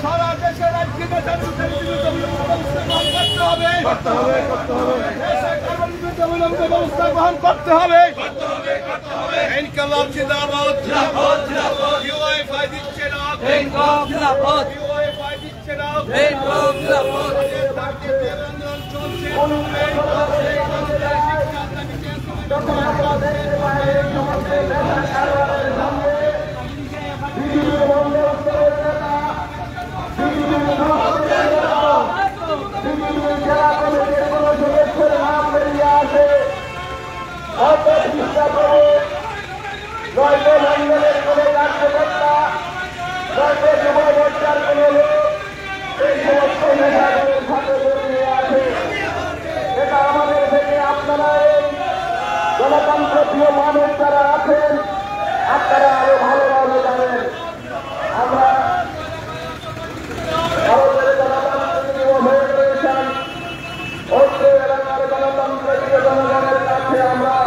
সারা দেশের ব্যবস্থা গ্রহণ করতে হবে। ইনকলাব জিন্দাবাদ, ইউএফআই দিচ্ছে না, ইউএফআই দিচ্ছে না, আমাদের থেকে আপনারা এই গণতন্ত্র প্রিয় মানুষ যারা আছেন আপনারা আরো ভালোভাবে জানেন। আমরা ভারতের গণতন্ত্র হয়ে রয়েছেন অত্র এলাকার গণতন্ত্র প্রিয় জনগণের কাছে আমরা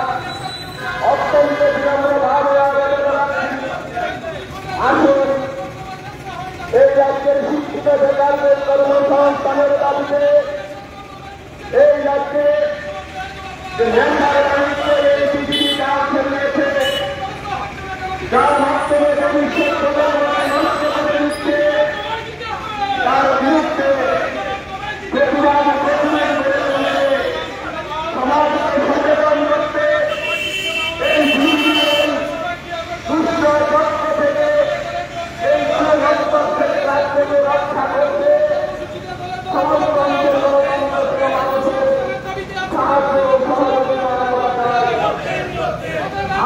অত্যন্ত বিনম্রভাবে আবেদন রাখছি। আসুন এই রাজ্যের শিক্ষিত বেকারদের কর্মসংস্থানের দাবিতে এই রাজ্যে যে মেম্বার এই পৃথিবী কাজ ফেলেছে, যার মাধ্যমে ভবিষ্যৎ প্রজন্মকে নষ্ট করে দিচ্ছে, তার বিরুদ্ধে প্রতিবাদ প্রতিরোধ করে তুলে সমাজকে সচেতন করতে এই পৃথিবীর দুষ্ট পক্ষ থেকে এই গণতন্ত্রের রাজ্যকে রক্ষা করতে সমস্ত অঞ্চল গণতন্ত্র মানুষের সাহায্য সহযোগিতা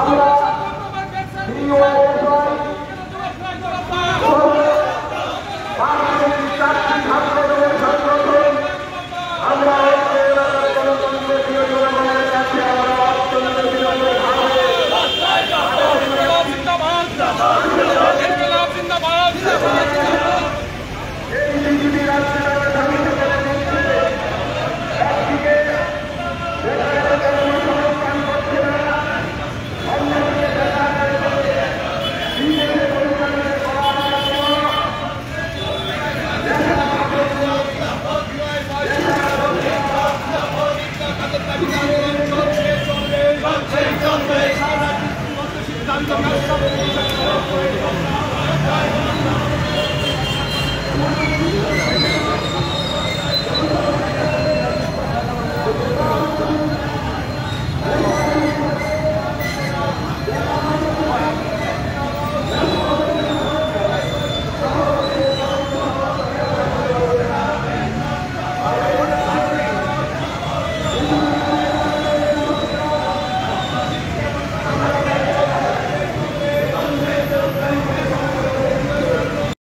আমরা জিন্দাবাদ।